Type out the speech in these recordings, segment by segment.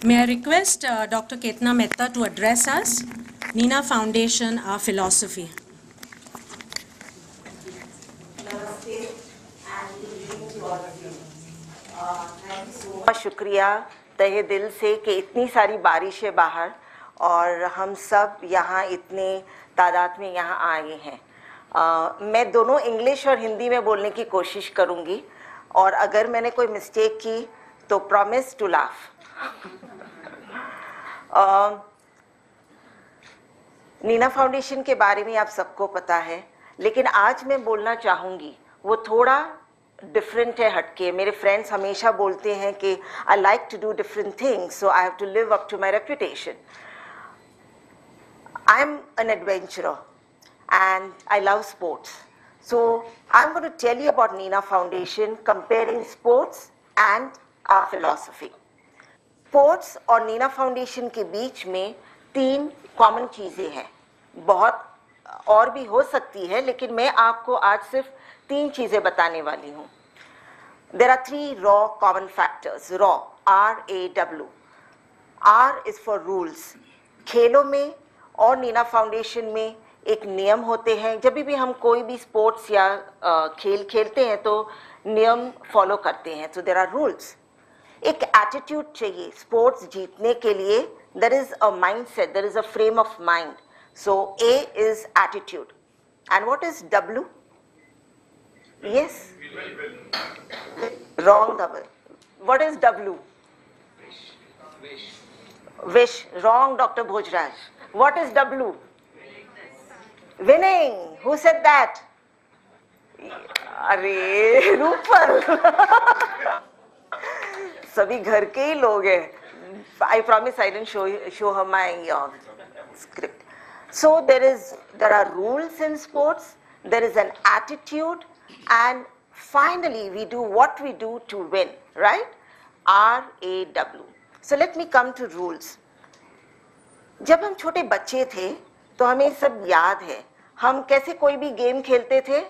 May I request Dr. Ketna Mehta to address us? Nina Foundation, our philosophy. बहुत शुक्रिया तहे दिल से कि इतनी सारी बारिश है बाहर और हम सब यहाँ इतने तादाद में यहाँ आए हैं। मैं दोनों इंग्लिश और हिंदी में बोलने की कोशिश करूँगी और अगर मैंने कोई मिस्टेक की तो promise to laugh. Neena foundation के बारे में आप सबको पता है, लेकिन आज मैं बोलना चाहूँगी वो थोड़ा डिफरेंट है, हटके। मेरे फ्रेंड्स हमेशा बोलते हैं कि I like to do different things, so I have to live up to my reputation. I am an adventurer and I love sports. So I'm going to tell you about Nina Foundation, comparing sports and our philosophy. Sports और Neena foundation के बीच में 3 common चीज़ें हैं। बहुत और भी हो सकती है, लेकिन मैं आपको आज सिर्फ 3 चीज़ें बताने वाली हूँ। There are 3 raw common factors. Raw, R-A-W. R is for rules. खेलों में और नीना फाउंडेशन में एक नियम होते हैं। जब भी हम कोई भी स्पोर्ट्स या खेल खेलते हैं तो नियम फॉलो करते हैं। तो देयर आर रूल्स। एक एटीट्यूड चाहिए स्पोर्ट्स जीतने के लिए। There is a mindset, there is a frame of mind. So A is attitude and what is W? Yes, wrong double. What is W? Wish. Wrong doctor Bhojraj. What is W? Winning. Who said that? अरे रूपल। सभी घर के ही लोग हैं। I promise I didn't show her my script. So there are rules in sports. There is an attitude, and finally we do what we do to win, right? R-A-W. So let me come to rules. जब हम छोटे बच्चे थे तो हमें सब याद है हम कैसे कोई भी गेम खेलते थे।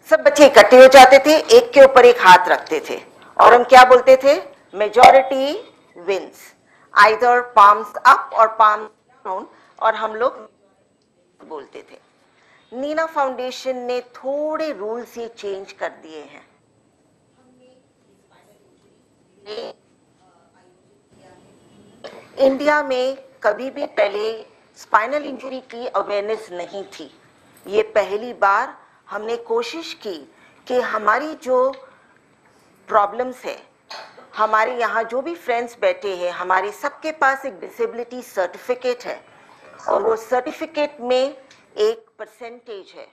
सब बच्चे इकट्ठे हो जाते थे, एक के ऊपर एक हाथ रखते थे और हम क्या बोलते थे? Majority wins, either palms up और पाम डाउन, और हम लोग बोलते थे। नीना फाउंडेशन ने थोड़े रूल्स ये चेंज कर दिए हैं। इंडिया में कभी भी पहले स्पाइनल इंजरी की अवेयरनेस नहीं थी। ये पहली बार हमने कोशिश की कि हमारी जो प्रॉब्लम्स है, हमारे यहाँ जो भी फ्रेंड्स बैठे हैं, हमारे सबके पास एक डिसेबिलिटी सर्टिफिकेट है और वो सर्टिफिकेट में एक परसेंटेज है।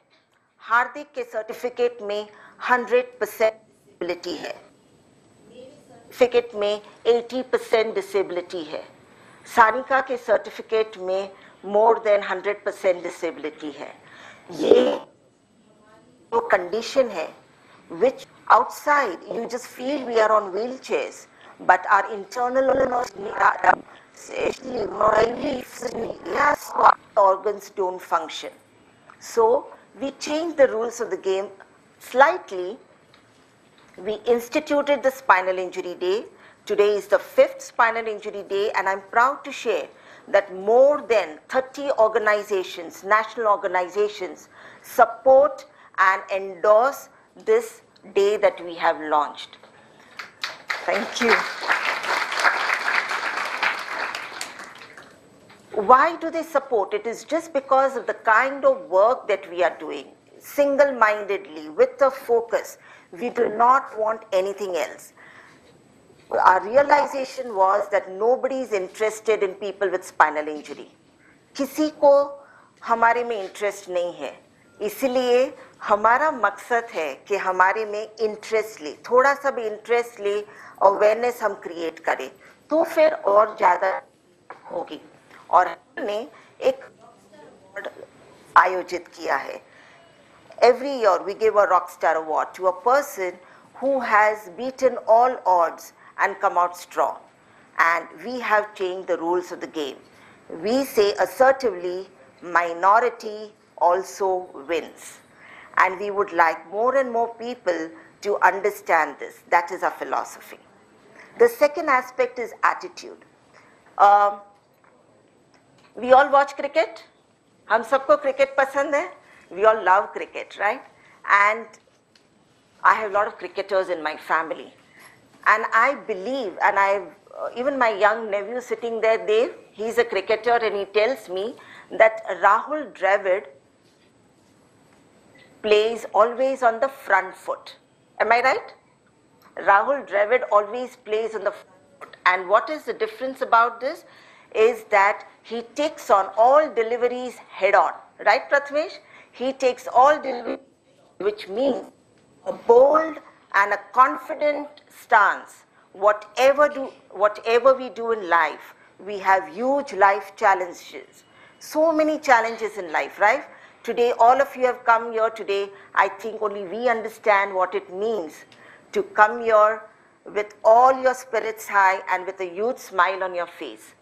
हार्दिक के सर्टिफिकेट में 100% डिसेबिलिटी है, सर्टिफिकेट में 80% डिसेबिलिटी है, सानिका के सर्टिफिकेट में more than 100% disability है। ये जो कंडीशन है which outside you just feel we are on wheelchairs, but our internal organs don't function. So we changed the rules of the game slightly. We instituted the Spinal Injury Day. Today is the 5th Spinal Injury Day, and I'm proud to share that more than 30 organizations, national organizations, support and endorse this day that we have launched. Thank you. Why do they support? It is just because of the kind of work that we are doing, single-mindedly, with a focus. We do not want anything else. Our realization was that nobody is interested in people with spinal injury. किसी को हमारे में interest नहीं है, इसलिए हमारा मकसद है कि हमारे में इंटरेस्ट ले, थोड़ा सा भी इंटरेस्ट ले, अवेयरनेस हम क्रिएट करें तो फिर और ज़्यादा होगी। और हमने एक आयोजित किया है। Every year we give a Rockstar Award to a person who has beaten all odds and come out strong. And we have changed the rules of the game. We say assertively, minority also wins. And we would like more and more people to understand this. That is our philosophy. The second aspect is attitude. We all watch cricket. हम सबको cricket पसंद है. We all love cricket, right? And I have a lot of cricketers in my family. And I believe, and even my young nephew sitting there, Dave, he's a cricketer, and he tells me that Rahul Dravid plays always on the front foot. Am I right? Rahul Dravid always plays on the front foot. And what is the difference about this is that he takes on all deliveries head on. Right, Prathamesh? He takes all deliveries, which means a bold and a confident stance. Whatever we do in life, we have huge life challenges. So many challenges in life, right? Today, all of you have come here today. I think only we understand what it means to come here with all your spirits high and with a huge smile on your face.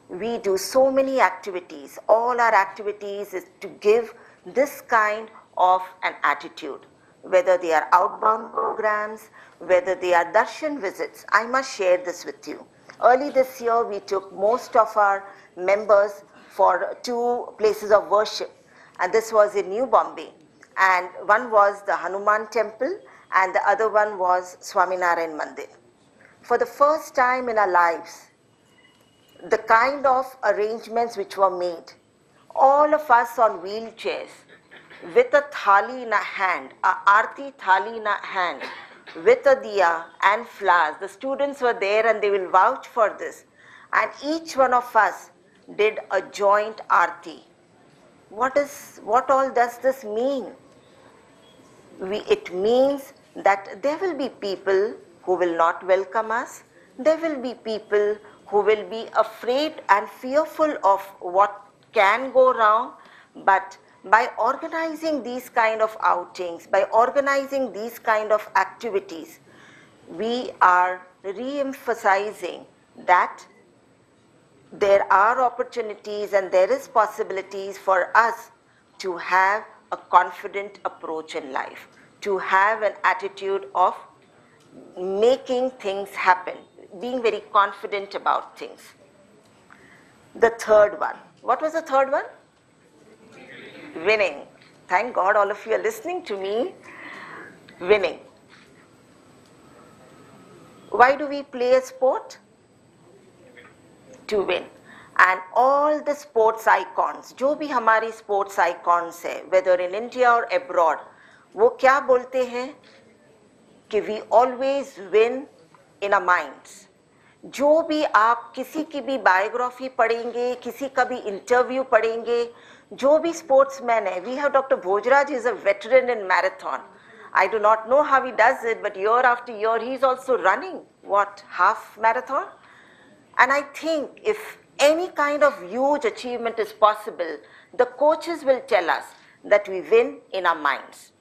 We do so many activities. All our activities is to give this kind of an attitude, whether they are outbound programs, whether they are darshan visits. I must share this with you. Early this year, we took most of our members for 2 places of worship, and this was in New Bombay. And one was the Hanuman temple, and the other one was Swaminarayan Mandir. For the first time in our lives, the kind of arrangements which were made, all of us on wheelchairs, with a thali in a hand, a arti thali in a hand, with a diya and flowers. The students were there and they will vouch for this. And each one of us did a joint arti. What all does this mean? It means that there will be people who will not welcome us. There will be people who will be afraid and fearful of what can go wrong. But by organizing these kind of outings, by organizing these kind of activities, we are re-emphasizing that there are opportunities and there is possibilities for us to have a confident approach in life, to have an attitude of making things happen, being very confident about things. The third one. What was the third one? Winning. Thank God all of you are listening to me. Winning. Why do we play a sport? To win. And all the sports icons, जो भी हमारी sports icons है, whether in India or abroad, वो क्या बोलते हैं कि we always win in our minds. जो भी आप किसी की भी biography पढ़ेंगे, किसी का भी interview पढ़ेंगे, जो भी sportsman है, we have Dr. Bhojraj, he is a veteran in marathon. I do not know how he does it, but year after year he is also running, what, half marathon? And I think if any kind of huge achievement is possible, the coaches will tell us that we win in our minds,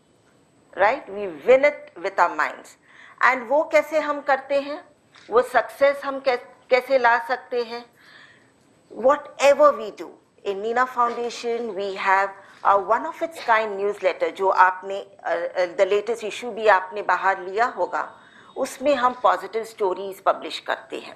right? We win it with our minds. And वो कैसे हम करते हैं? वो success हम कैसे ला सकते हैं? Whatever we do, in Nina Foundation we have a one of its kind newsletter जो आपने the latest issue भी आपने बाहर लिया होगा, उसमें हम positive stories publish करते हैं.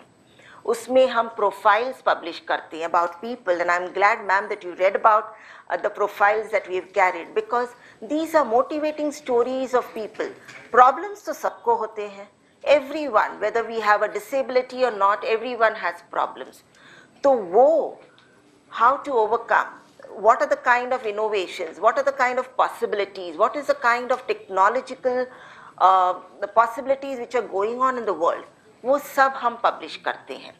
उसमें हम profiles publish करते हैं about people, and I'm glad, ma'am, that you read about the profiles that we've carried, because these are motivating stories of people. Problems तो सबको होते हैं. Everyone, whether we have a disability or not, everyone has problems. तो वो, how to overcome, what are the kind of innovations, what are the kind of possibilities, what is the kind of technological the possibilities which are going on in the world, वो सब हम publish करते हैं.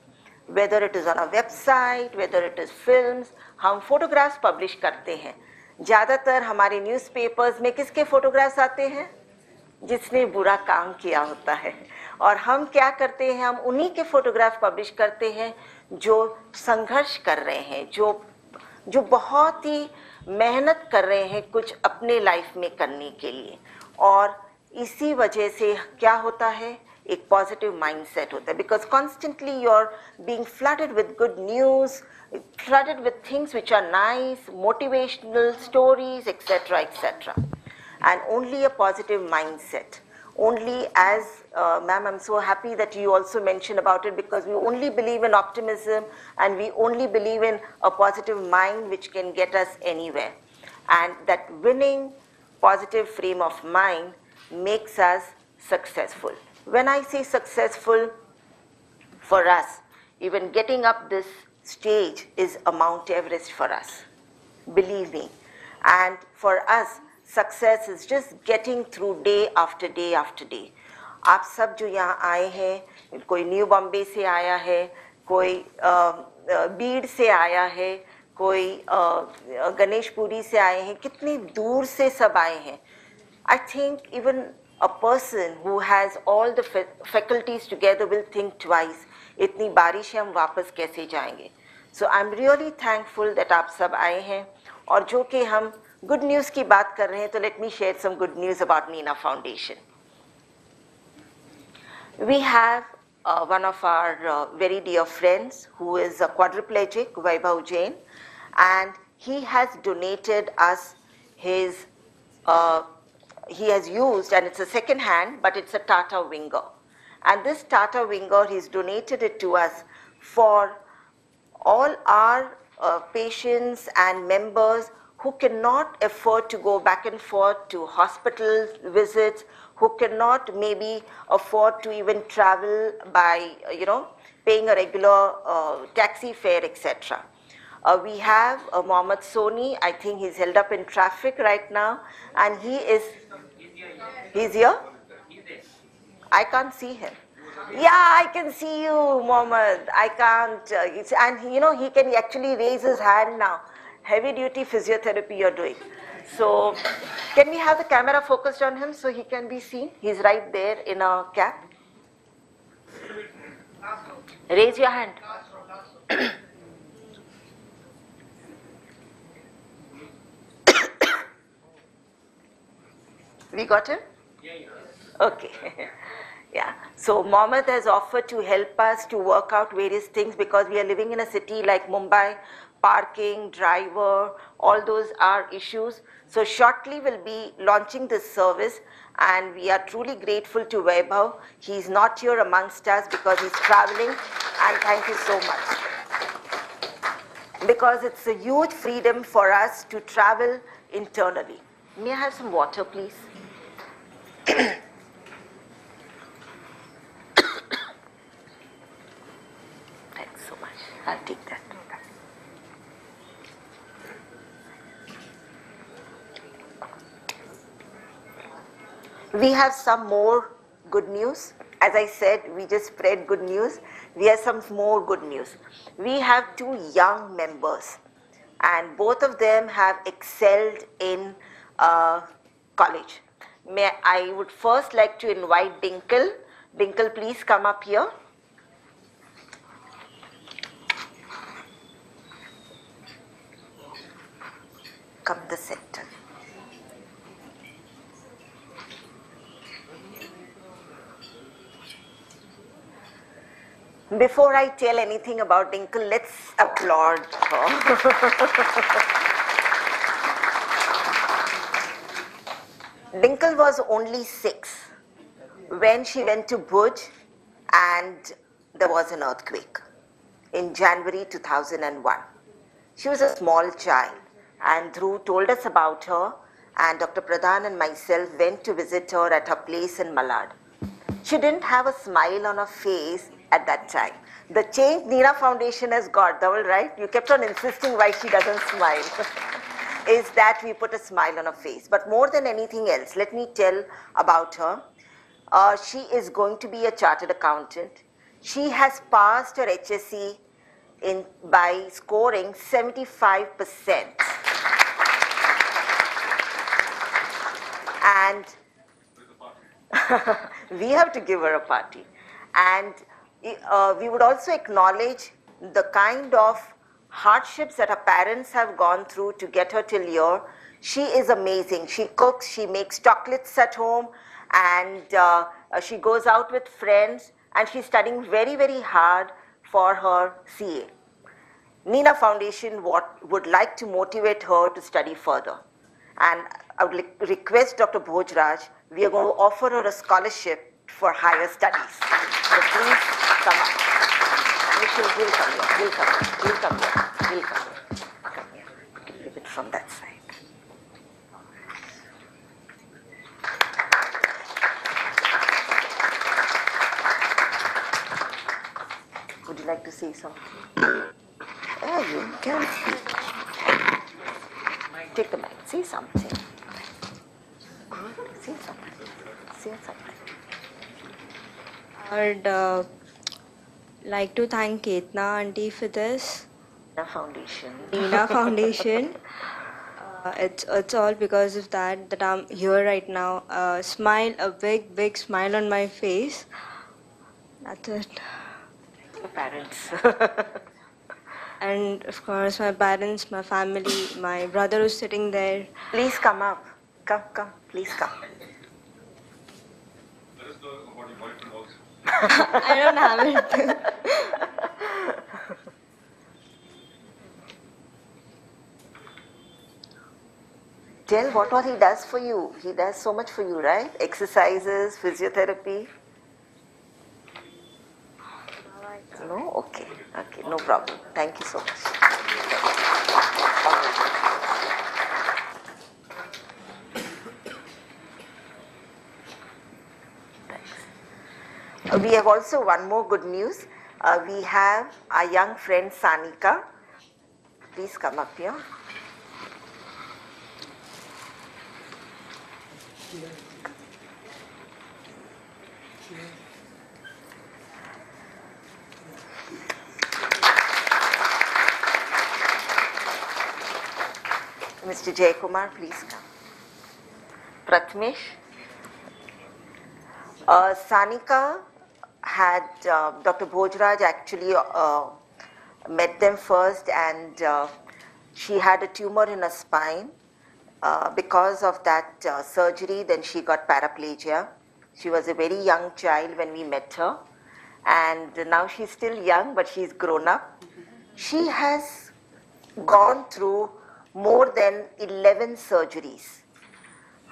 Whether it is on a website, whether it is films, हम photographs publish करते हैं. ज़्यादातर हमारे newspapers में किसके photographs आते हैं? जिसने बुरा काम किया होता है. और हम क्या करते हैं? हम उन्हीं के photographs publish करते हैं जो संघर्ष कर रहे हैं, जो बहुत ही मेहनत कर रहे हैं कुछ अपने लाइफ में करने के लिए. और इसी वजह से क्या होता है? एक पॉजिटिव माइंडसेट होता है, because constantly you are being flooded with good news, flooded with things which are nice, motivational stories, etcetera etcetera. And only a positive mindset, Only as, ma'am, I'm so happy that you also mentioned about it, because we only believe in optimism and we only believe in a positive mind which can get us anywhere. And that winning positive frame of mind makes us successful. When I say successful, for us, even getting up this stage is a Mount Everest for us. Believe me. And for us, success is just getting through day after day after day. आप सब जो यहाँ आए हैं, कोई new Bombay से आया है, कोई बीड से आया है, कोई गणेशपुरी से आए हैं, कितनी दूर से सब आए हैं. I think even a person who has all the faculties together will think twice. इतनी बारिश है, हम वापस कैसे जाएंगे. So I'm really thankful that आप सब आए हैं. और जो कि हम good news की बात कर रहे हैं, तो let me share some good news about Neena Foundation. We have one of our very dear friends who is a quadriplegic, Vaibhav Jain, and he has donated us his, he has used, and it's a second hand, but it's a Tata Winger. And this Tata Winger, he's donated it to us for all our patients and members who cannot afford to go back and forth to hospital visits, who cannot maybe afford to even travel by, paying a regular taxi fare, etc. We have Mohammed Soni. I think he's held up in traffic right now, and he's here? I can't see him. Yeah, I can see you, Mohammed. I can't. And he can actually raise his hand now. Heavy duty physiotherapy you're doing. So, can we have the camera focused on him so he can be seen? He's right there in a cap. Raise your hand. We got him? Okay. Yeah. So Mohammed has offered to help us to work out various things, because we are living in a city like Mumbai, parking, driver, all those are issues. So shortly we'll be launching this service, and we are truly grateful to Vaibhav. He's not here amongst us because he's traveling, and thank you so much. Because it's a huge freedom for us to travel internally. May I have some water, please? Thanks so much. I'll take that. We have some more good news. As I said, we just spread good news. We have some more good news. We have 2 young members, and both of them have excelled in college. I would first like to invite Dinkle. Dinkle, please come up here. Come the center. Before I tell anything about Dinkle, let's applaud her. Dinkle was only 6 when she went to Bhuj, and there was an earthquake in January 2001. She was a small child, and Dhruv told us about her, and Dr. Pradhan and myself went to visit her at her place in Malad. She didn't have a smile on her face at that time. The change Neena Foundation has got, Dhaval, right? You kept on insisting why she doesn't smile. Is that we put a smile on her face. But more than anything else, let me tell about her. She is going to be a chartered accountant. She has passed her HSC by scoring 75%. And we have to give her a party. And we would also acknowledge the kind of hardships that her parents have gone through to get her till here. She is amazing. She cooks, she makes chocolates at home, and she goes out with friends, and she's studying very, very hard for her CA. Neena Foundation would like to motivate her to study further. And I would request Dr. Bhojraj, we are going to offer her a scholarship for higher studies. So please come up. He'll come here. He'll come here. He'll come here. He'll come here. Come here. Leave it from that side. Would you like to say something? Yeah, you can speak. Take the mic. Say something. Say something. Say something. I'd like to thank Ketna auntie for this. Nina Foundation. Nina Foundation. It's all because of that I'm here right now. A big smile on my face. That's it. Your parents. And of course, my parents, my family, my brother who's sitting there. Please come up. Come. Please come. Let us know about your boyfriend also. I don't have it. Tell what he does for you. He does so much for you, right? Exercises, physiotherapy. No? Okay, no problem. Thank you so much. Thanks. We have also one more good news. We have our young friend Sanika. Please come up here. Mr. Jaykumar, please come. Pratmesh. Sanika had, Dr. Bhojraj actually met them first, and she had a tumor in her spine. Because of that surgery, then she got paraplegia. She was a very young child when we met her, and now she's still young, but she's grown up. She has gone through more than 11 surgeries,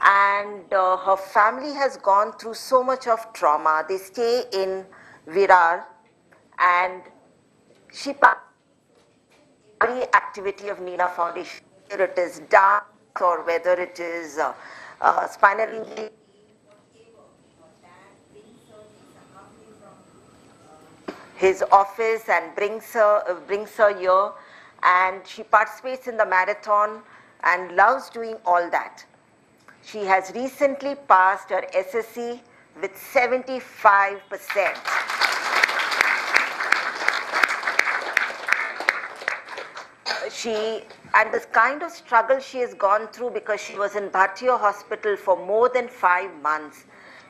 and her family has gone through so much of trauma. They stay in Virar, and she every activity of Nina Foundation, whether it is dance or whether it is spinal injury. His office and brings her here, and she participates in the marathon and loves doing all that. She has recently passed her SSC with 75%. And this kind of struggle she has gone through, because she was in Bhartiya Hospital for more than 5 months.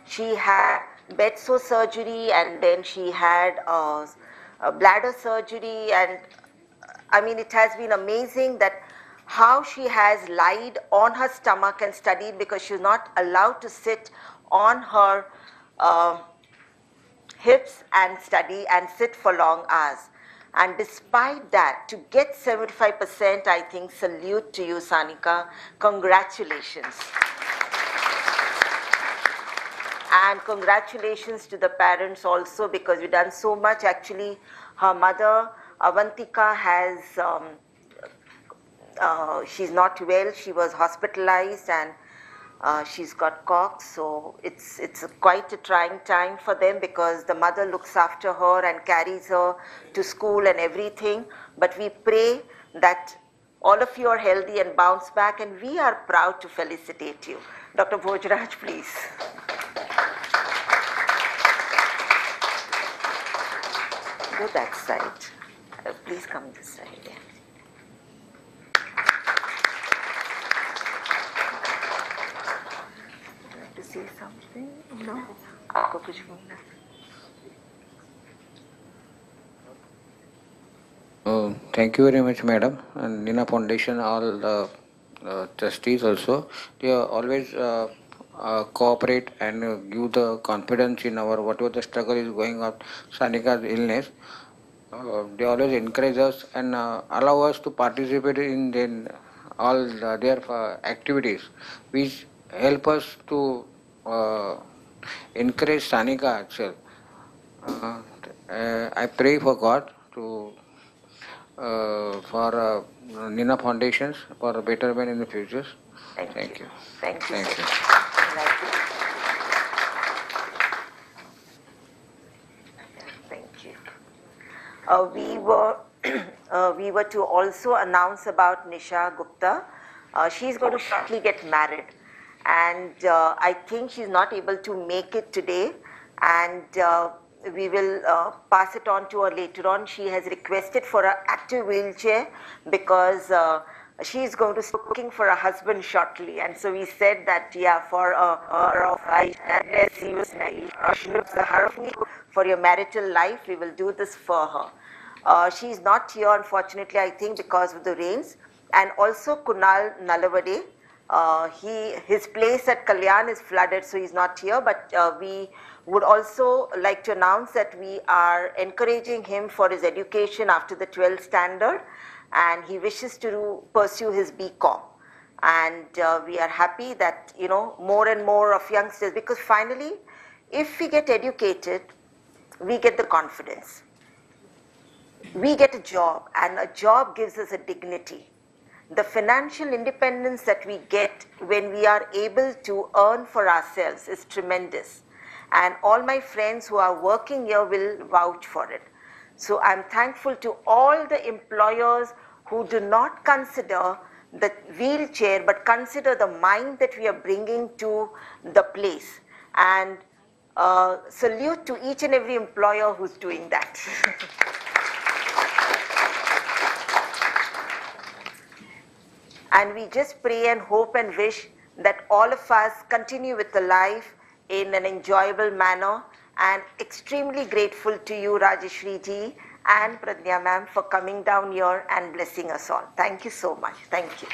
She had bed sore surgery, and then she had a bladder surgery, and I mean, it has been amazing that how she has lied on her stomach and studied, because she was not allowed to sit on her hips and study and sit for long hours. And despite that, to get 75%, I think, salute to you, Sanika. Congratulations. And congratulations to the parents also, because we've done so much. Actually, her mother, Avantika, has, she's not well. She was hospitalized, and she's got COX. So it's quite a trying time for them, because the mother looks after her and carries her to school and everything. But we pray that all of you are healthy and bounce back, and we are proud to felicitate you. Dr. Bhojraj, please. Go that side. Please come this side. Yeah. Like to say something? No? आपको कुछ बोलना? Thank you very much, madam. And Nina Foundation, all the trustees also, they always cooperate and give the confidence in our whatever the struggle is going on, Sanika's illness. They always encourage us and allow us to participate in all their activities, which help us to encourage Sanika itself. I pray for God to for Nina Foundations for a betterment in the future. Thank you. Thank you. Thank sir. you. Thank you. Thank you. We were to also announce about Nisha Gupta. She's going to shortly get married, and I think she's not able to make it today, and we will pass it on to her later on. She has requested for an active wheelchair because she's going to start looking for a husband shortly, and so we said that for for your marital life, we will do this for her. She's not here, unfortunately, I think, because of the rains. And also Kunal Nalavade, his place at Kalyan is flooded, so he's not here. But we would also like to announce that we are encouraging him for his education after the 12th standard, and he wishes to pursue his BCom. And we are happy that, more and more of youngsters, because finally, if we get educated, we get the confidence. We get a job, and a job gives us a dignity. The financial independence that we get when we are able to earn for ourselves is tremendous. And all my friends who are working here will vouch for it. So I'm thankful to all the employers who do not consider the wheelchair, but consider the mind that we are bringing to the place. And salute to each and every employer who's doing that. And we just pray and hope and wish that all of us continue with the life in an enjoyable manner, and extremely grateful to you, Rajeshri ji and Pradnya ma'am, for coming down here and blessing us all. Thank you so much. Thank you.